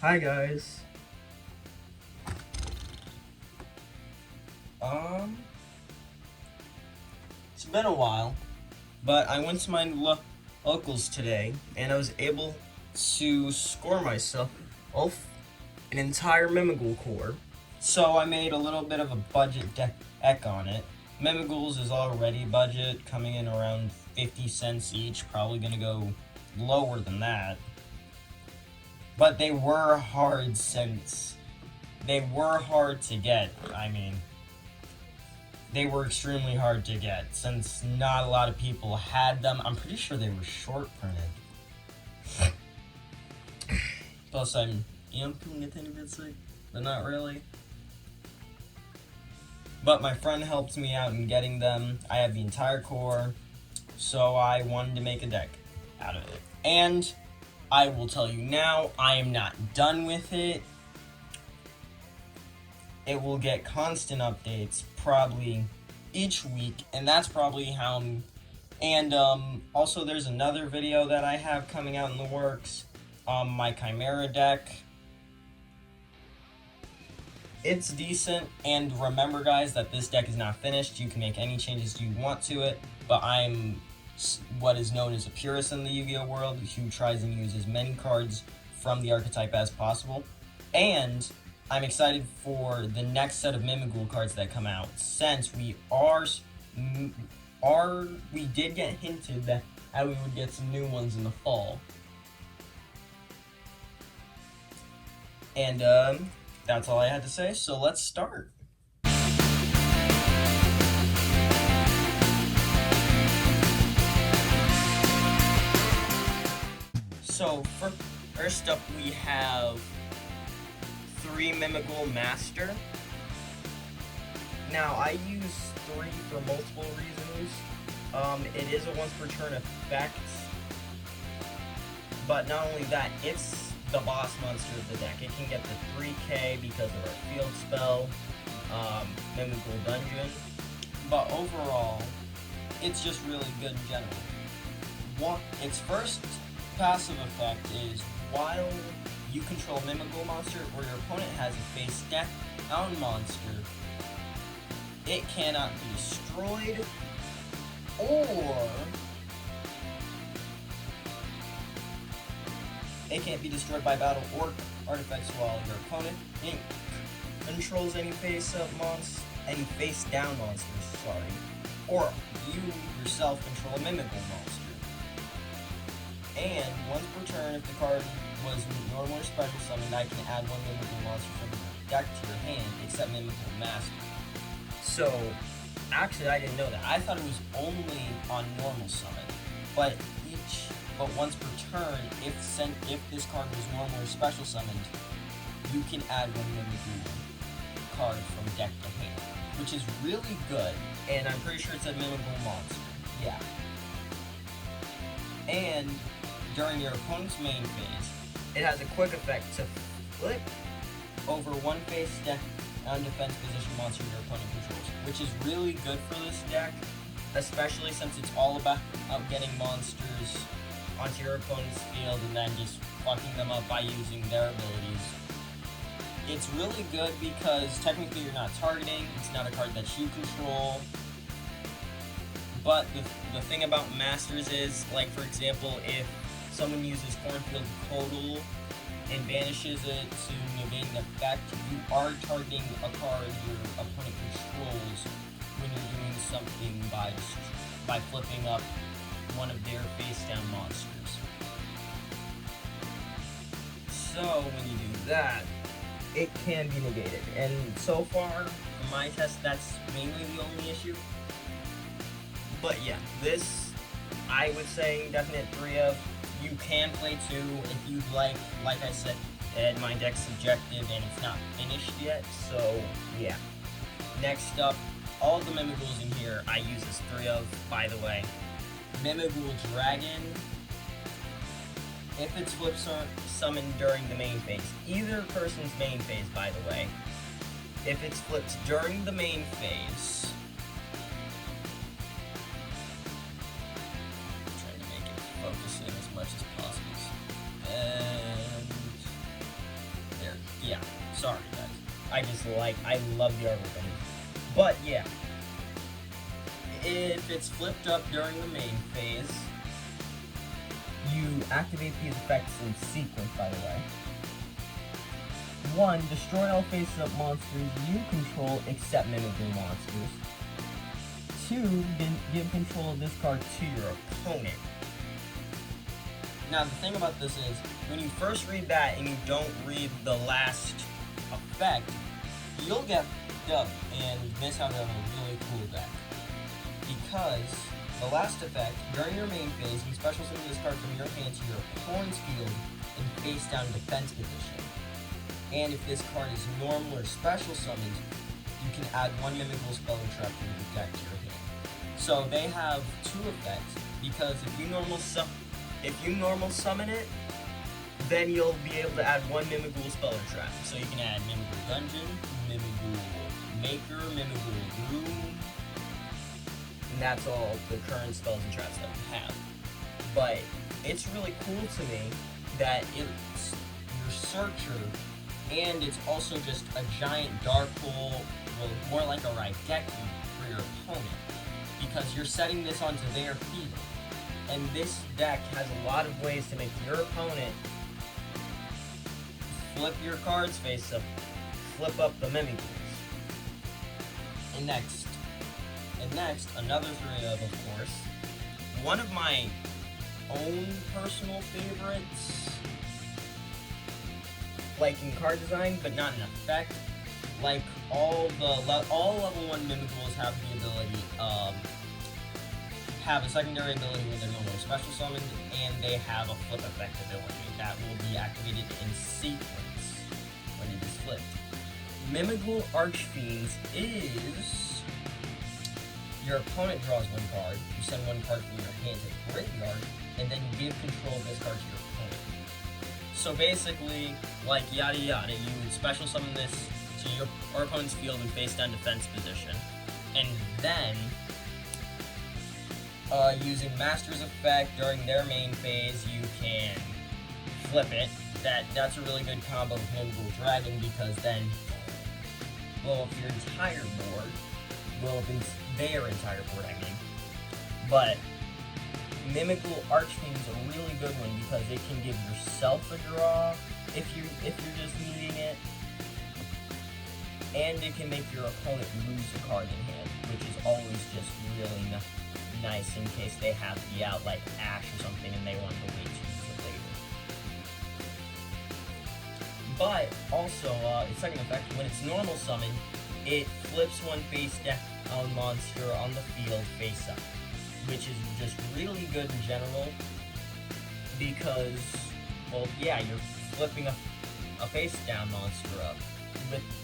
Hi guys. It's been a while, but I went to my locals today, and I was able to score myself an entire Mimighoul core. So I made a little bit of a budget deck on it. Mimighouls is already budget, coming in around 50 cents each, probably gonna go lower than that. But they were hard since they were hard to get. I mean, they were extremely hard to get since not a lot of people had them. I'm pretty sure they were short printed. Plus, I'm feeling a tiny bit sick, but not really. But my friend helped me out in getting them. I have the entire core, so I wanted to make a deck out of it. And I will tell you now, I am not done with it. It will get constant updates, probably each week, and that's probably how I'm... And also there's another video that I have coming out in the works, my Chimera deck. It's decent, and remember guys that this deck is not finished. You can make any changes you want to it, but I'm what is known as a purist in the Yu-Gi-Oh world who tries and uses as many cards from the archetype as possible. And I'm excited for the next set of Mimighoul cards that come out, since we did get hinted that we would get some new ones in the fall. And that's all I had to say, so let's start. So first up we have 3 Mimighoul Master. Now I use 3 for multiple reasons. It is a once per turn effect, but not only that, it's the boss monster of the deck. It can get the 3k because of our field spell, Mimighoul Dungeon, but overall, it's just really good in general. Its first passive effect is while you control a Mimighoul monster or your opponent has a face down monster, it cannot be destroyed, or it can't be destroyed by battle or artifacts while your opponent controls any face down monsters, or you yourself control a Mimighoul monster. And once per turn, if the card was normal or special summoned, I can add 1 Mimighoul monster from the deck to your hand, except Mimighoul Master. So, actually I didn't know that. I thought it was only on normal summon, but once per turn, if this card was normal or special summoned, you can add 1 Mimighoul card from deck to hand, which is really good, and I'm pretty sure it said Mimighoul monster. Yeah. And during your opponent's main phase, it has a quick effect to flip over 1 face down defense position monster your opponent controls, which is really good for this deck, especially since it's all about getting monsters onto your opponent's field and then just fucking them up by using their abilities. It's really good because technically you're not targeting, it's not a card that you control. But the thing about Masters is, like for example, if someone uses Cornfield Total and banishes it to negate an effect, you are targeting a card your opponent controls when you're doing something by flipping up one of their face-down monsters. So when you do that, it can be negated. And so far, from my test, that's mainly the only issue. But yeah, this, I would say, definite 3 of. You can play 2 if you'd like. Like I said, my deck's subjective and it's not finished yet, so yeah. Next up, all the Mimighouls in here I use as 3 of, by the way. Mimighoul Dragon, if it's flip summoned during the main phase. Either person's main phase, by the way. If it's flipped during the main phase, focus in as much as possible. And there. Yeah, sorry guys. I love the artwork on it. But yeah, if it's flipped up during the main phase, you activate these effects in sequence, by the way. 1. Destroy all face-up monsters you control except Mimighoul monsters. 2. Give control of this card to your opponent. Now, the thing about this is, when you first read that and you don't read the last effect, you'll get dubbed and miss out on a really cool deck. Because the last effect, during your main phase, you special summon this card from your hand to your opponent's field in face-down defense position. And if this card is normal or special summoned, you can add 1 Mimighoul spell and trap from your deck to your hand. So they have 2 effects, because if you normal summon it, then you'll be able to add 1 Mimighoul spell or trap. So you can add Mimighoul Dungeon, Mimighoul Maker, Mimighoul Room, and that's all the current spells and traps that we have. But it's really cool to me that it's your Searcher, and it's also just a giant dark hole, well, more like a Raigeki for your opponent, because you're setting this onto their field. And this deck has a lot of ways to make your opponent flip your cards face up, flip up the Mimighouls. And next, another 3 of course, one of my own personal favorites, like in card design, but not in effect. Like all level 1 Mimighouls have the ability, have a secondary ability when they're normal or special summoned, and they have a flip effect ability that will be activated in sequence when it is flipped. Mimighoul Archfiends is your opponent draws 1 card, you send 1 card from your hand to the graveyard, and then you give control of this card to your opponent. So basically, like yada yada, you would special summon this to your opponent's field in face-down defense position, and then using Master's Effect during their main phase, you can flip it. That's a really good combo with Mimighoul Dragon, because then blow up your entire board, blow up their entire board, I mean. But Mimighoul Archfiend is a really good one because it can give yourself a draw if you're just needing it, and it can make your opponent lose a card in hand, which is always just really nice in case they have the out like Ash or something and they want to wait to use it later. But also, its second effect, when it's normal summon, it flips 1 face down monster on the field face up, which is just really good in general because, well, yeah, you're flipping a face down monster up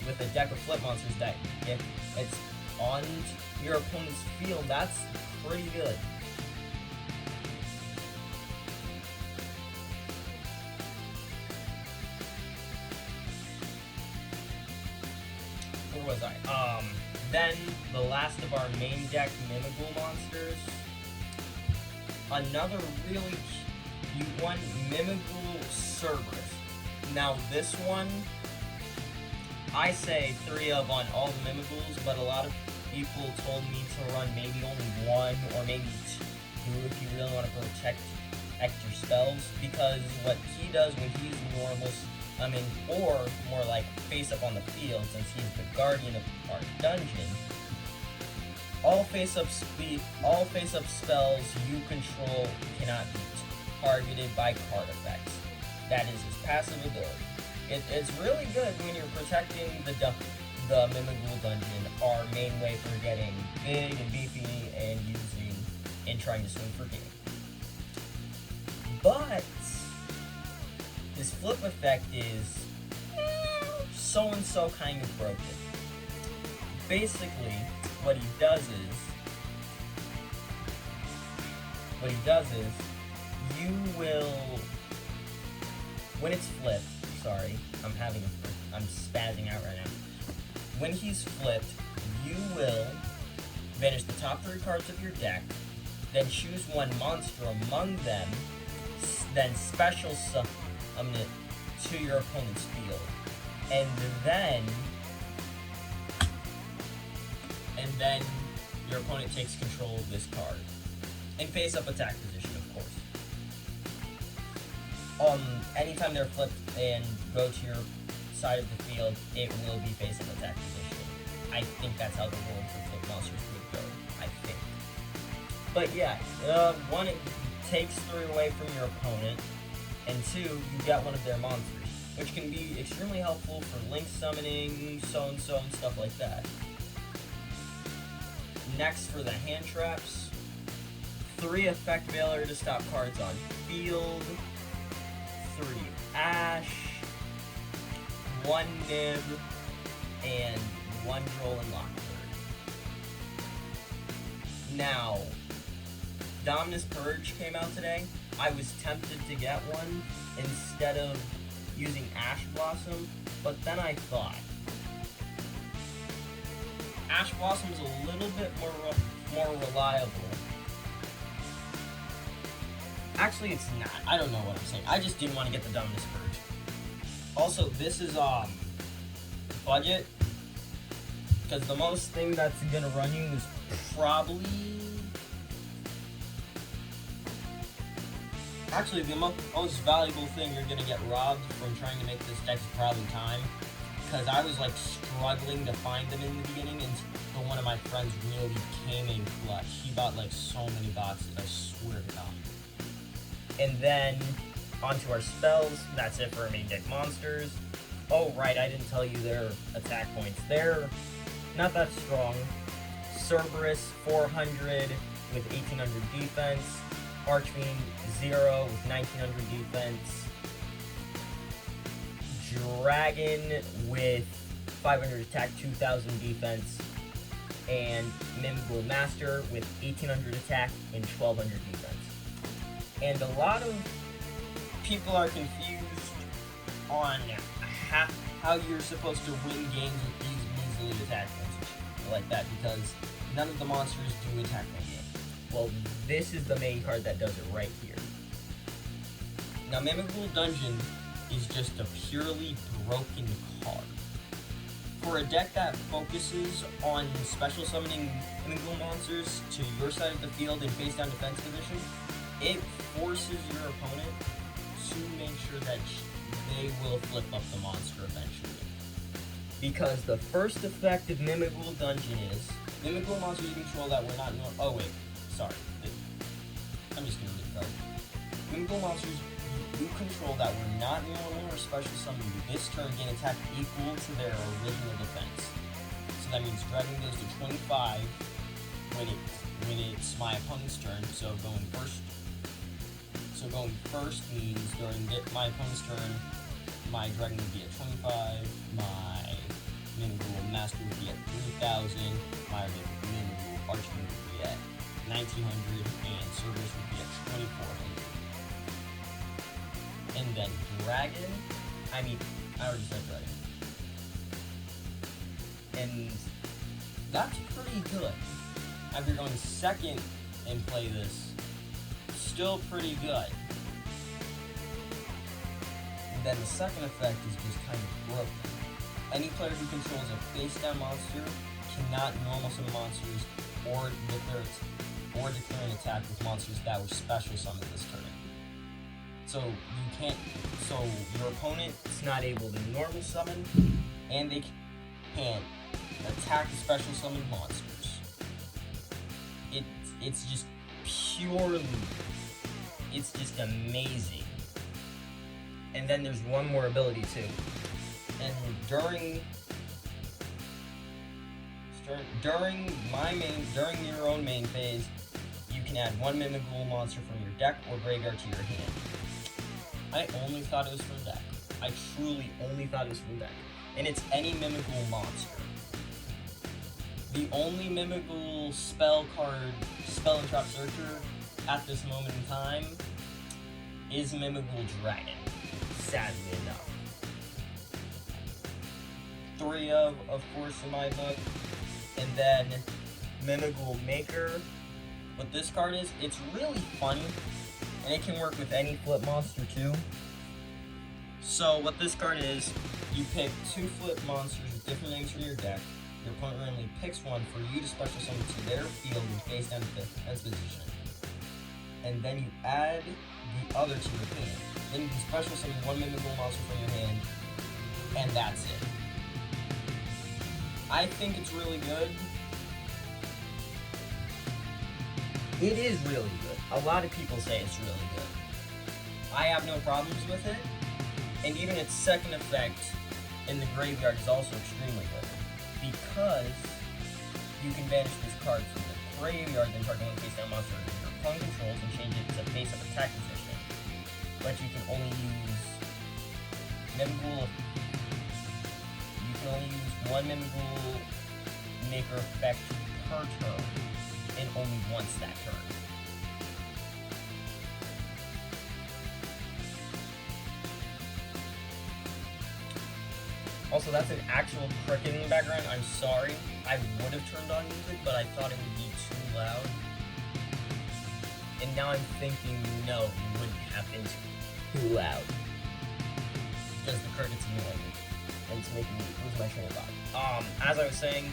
with a deck of flip monsters that if it's on your opponent's field, that's pretty good. Where was I? Then the last of our main deck Mimighoul monsters. Another really cute one, Mimighoul Cerberus. Now this one, I say 3 of on all the Mimighouls, but a lot of people told me to run maybe only 1 or maybe 2 if you really want to protect your spells, because what he does when he's normal, or more like face up on the field, since he's the guardian of our dungeon, all face up spells you control cannot be targeted by card effects. That is his passive ability. It's really good when you're protecting the Mimighoul dungeon, our main way for getting big and beefy and trying to swing for game. But his flip effect is so-and-so kind of broken. Basically, what he does is you will, when it's flipped, sorry, I'm spazzing out right now. When he's flipped, you will banish the top 3 cards of your deck, then choose 1 monster among them, then special summon to your opponent's field. And then your opponent takes control of this card. In face-up attack position, of course. Anytime they're flipped and go to your side of the field, it will be face-up attack position. I think that's how the rule for flip monsters would go, I think. But yeah, one, it takes 3 away from your opponent, and 2, you got one of their monsters, which can be extremely helpful for link summoning, so-and-so, and stuff like that. Next, for the hand traps, 3 effect veiler to stop cards on field, 3 Ash, 1 Nib, and 1 Droll and Lockbird. Now, Dominus Purge came out today. I was tempted to get one instead of using Ash Blossom, but then I thought, Ash Blossom is a little bit more reliable. Actually, it's not. I don't know what I'm saying. I just didn't want to get the Dominus Purge. Also, this is budget, because the most thing that's gonna run you is probably, actually the most valuable thing you're gonna get robbed from trying to make this deck is probably time, because I was like struggling to find them in the beginning until one of my friends really came in clutch. He bought like so many boxes, I swear to God. And then onto our spells. That's it for our main deck monsters. Oh right, I didn't tell you their attack points. They're not that strong. Cerberus 400 with 1800 defense. Archfiend 0 with 1900 defense. Dragon with 500 attack, 2000 defense. And Mimighoul Master with 1800 attack and 1200 defense. And a lot of people are confused on how you're supposed to win games with these measly attack points like that, because none of the monsters do attack one game. Well, this is the main card that does it right here. Now, Mimighoul Dungeon is just a purely broken card. For a deck that focuses on special summoning Mimighoul monsters to your side of the field in face-down defense position, it forces your opponent to make sure that they will flip up the monster eventually. Because the first effect of Mimighoul Dungeon is, Mimighoul monsters you control that were not normal. Oh wait, sorry. I'm just gonna read the card. Mimighoul monsters you control that were not normal or special summoned this turn gain attack equal to their original defense. So that means Dragon goes to 25 when it's my opponent's turn. So going first means during my opponent's turn, my Dragon would be at 25, my Mimighoul Master would be at 3000, my Mimighoul Archfiend would be at 1900, and Cerberus would be at 2400. And then Dragon, I already said Dragon. And that's pretty good. After going second and play this, still pretty good. And then the second effect is just kind of broken. Any player who controls a face-down monster cannot normal summon monsters or declare an attack with monsters that were special summoned this turn. So your opponent is not able to normal summon, and they can't attack the special summoned monsters. It's just purely, it's just amazing. And then there's one more ability too. And during your own main phase, you can add one Mimighoul monster from your deck or graveyard to your hand. I only thought it was for the deck. I truly only thought it was for the deck. And it's any Mimighoul monster. The only Mimighoul spell and trap searcher at this moment in time is Mimighoul Dragon, sadly enough. 3 of course in my book, and then Mimighoul Maker. What this card is, it's really funny, and it can work with any flip monster too. So what this card is, you pick 2 flip monsters with different names from your deck. Your opponent randomly picks one for you to special summon to their field and face down to defense position. And then you add the other to your hand. Then you can special summon 1 Mimighoul monster from your hand, and that's it. I think it's really good. It is really good. A lot of people say it's really good. I have no problems with it, and even its second effect in the graveyard is also extremely good, because you can banish this card from the graveyard, then target one face down monster your opponent controls and change it to face-up attack position. But you can only use Mimighoul. You can only use 1 Mimighoul maker effect per turn, and only once that turn. Also, that's an actual cricket in the background. I'm sorry. I would have turned on music, but I thought it would be too loud. And now I'm thinking, no, it wouldn't have been too loud. Because the cricket's annoying me. And it's making me lose my train of thought. As I was saying,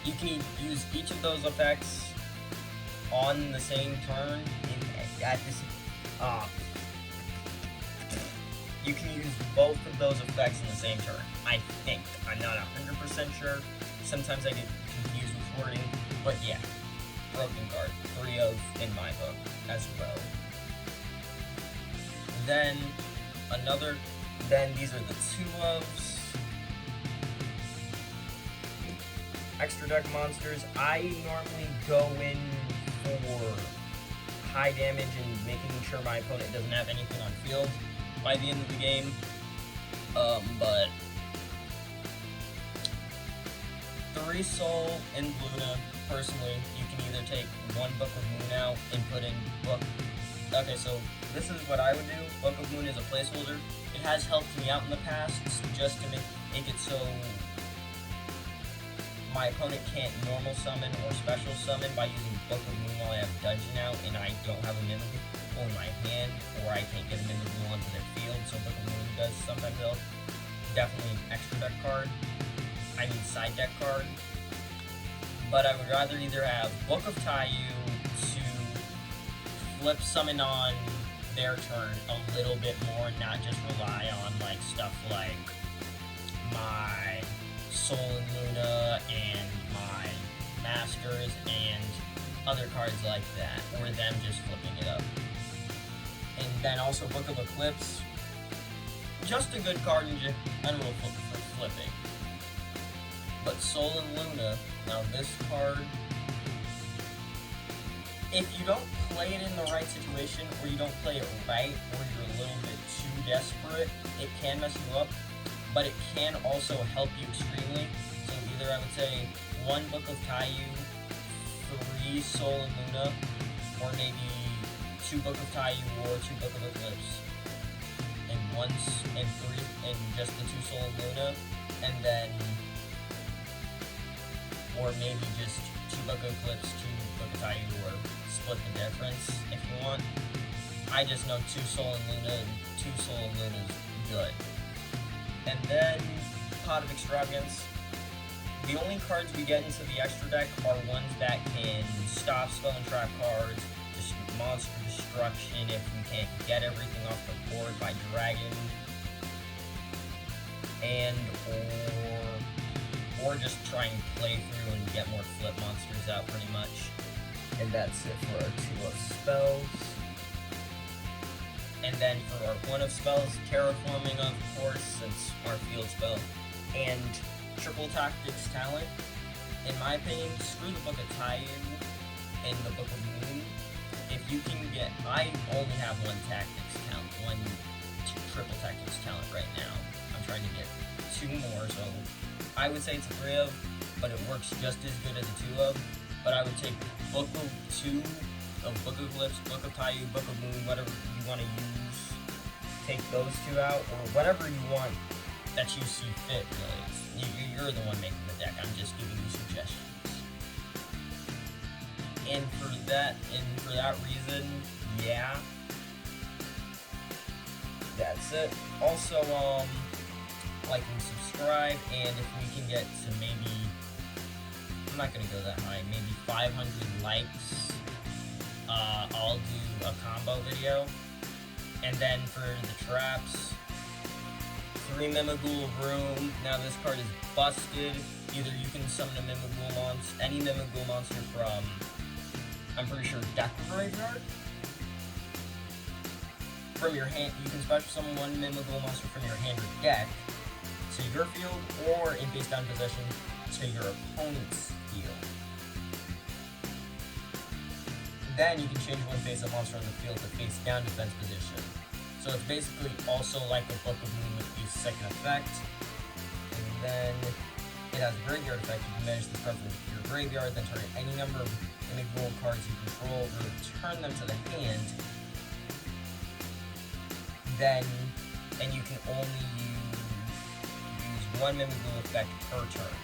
you can use each of those effects on the same turn. You can use both of those effects in the same turn, I think. I'm not 100% sure. Sometimes I get confused with wording, but yeah. Broken card, 3 of in my book as well. Then these are the 2 ofs. Extra deck monsters. I normally go in for high damage and making sure my opponent doesn't have anything on field by the end of the game, but 3 Soul and Luna, personally, you can either take 1 Book of Moon out and put in Book. Okay, so this is what I would do. Book of Moon is a placeholder. It has helped me out in the past, just to make it so my opponent can't normal summon or special summon by using Book of Moon while I have Dungeon out and I don't have a Mimighoul in my hand, or I can't get a Mimighoul onto their field, so Book of Moon does sometimes help. Definitely an extra deck card. I mean side deck card. But I would rather either have Book of Taiyu to flip summon on their turn a little bit more, not just rely on like stuff like my Soul and Luna and my Masters and other cards like that, or them just flipping it up. And then also Book of Eclipse, just a good card in general for flipping. But Soul and Luna, now this card, if you don't play it in the right situation, or you don't play it right, or you're a little bit too desperate, it can mess you up, but it can also help you extremely. So either I would say 1 Book of Taiyu, 3 Soul and Luna, or maybe 2 Book of Taiyu or 2 Book of Eclipse, and 3 and just the 2 Soul and Luna, and then, or maybe just 2 Book of Eclipse, 2 Book of Taiyu, or split the difference if you want. I just know 2 Soul and Luna and 2 Soul and Luna is good. And then Pot of Extravagance. The only cards we get into the extra deck are ones that can stop spell and trap cards, just monster destruction if we can't get everything off the board by dragon, and or just try and play through and get more flip monsters out pretty much. And that's it for our 2 of spells. And then for our 1 of spells, Terraforming, of course, since our field spell, and Triple Tactics Talent. In my opinion, screw the Book of Taiyu and the Book of Moon. If you can get, I only have 1 Tactics Talent, 1 Triple Tactics Talent right now. I'm trying to get 2 more, so I would say it's a 3 of, but it works just as good as a 2 of. But I would take Book of 2 of Book of Eclipse, Book of Taiyu, Book of Moon, whatever you want to use. Take those 2 out, or whatever you want that you see fit, really. You're the one making the deck. I'm just giving you suggestions. And for that reason, yeah. that's it. Also, like and subscribe, and if we can get to maybe, I'm not gonna go that high, maybe 500 likes, I'll do a combo video. And then for the traps, 3 Mimighoul room. Now this card is busted. Either you can summon a Mimighoul monster, any Mimighoul monster from, I'm pretty sure, deck or graveyard. From your hand, you can special summon 1 Mimighoul monster from your hand or deck to your field, or in face down position to your opponent's field. Then you can change one face-up monster on the field to face down defense position. So it's basically also like a Book of Moon with the second effect. And then it has a graveyard effect. You can manage this card from your graveyard, then target any number of Mimighoul cards you control, return them to the hand. Then, and you can only use 1 Mimighoul effect per turn.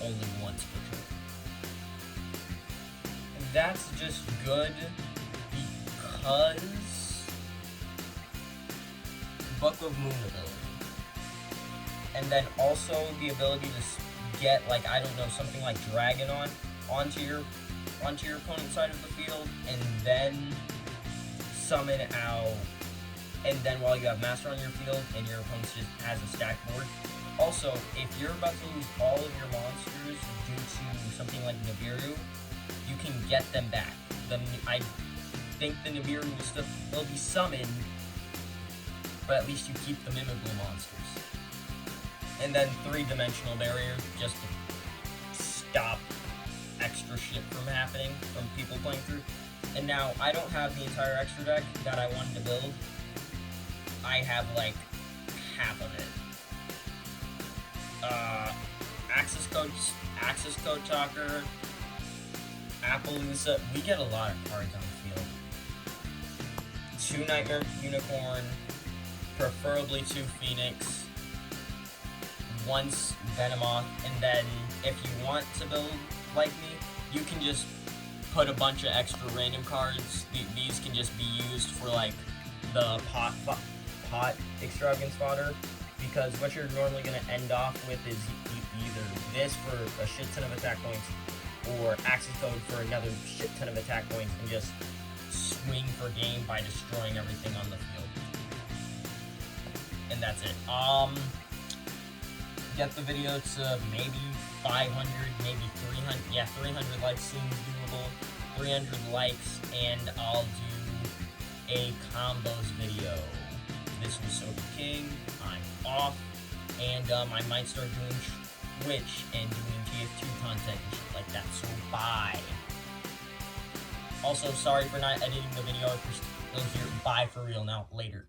Only once per turn. And that's just good because Book of Moon ability. And then also the ability to get, like, I don't know, something like Dragon onto your opponent's side of the field, and then summon out. And then while you have Master on your field and your opponent just has a stack board. Also, if you're about to lose all of your monsters due to something like Nibiru, you can get them back. I think the Nibiru will be summoned, but at least you keep the Mimighoul monsters. And then 3-dimensional barrier, just to stop extra shit from happening, from people playing through. And now, I don't have the entire extra deck that I wanted to build. I have like half of it. Access Code Talker, Appaloosa. We get a lot of cards on the field. 2 Nightmare Unicorn, preferably 2 Phoenix, 1 Venomoth, and then if you want to build like me, you can just put a bunch of extra random cards. These can just be used for like the pot extravagance fodder, because what you're normally going to end off with is either this for a shit ton of attack points, or Access Code for another shit ton of attack points, and just swing for game by destroying everything on the field. And that's it. Get the video to maybe 500, maybe 300. Yeah, 300 likes seems doable. 300 likes, and I'll do a combos video. This was Sober King. I'm off, and I might start doing Twitch and doing TF2 content and shit like that. So bye. Also, sorry for not editing the video. If you're still here, bye for real now. Later.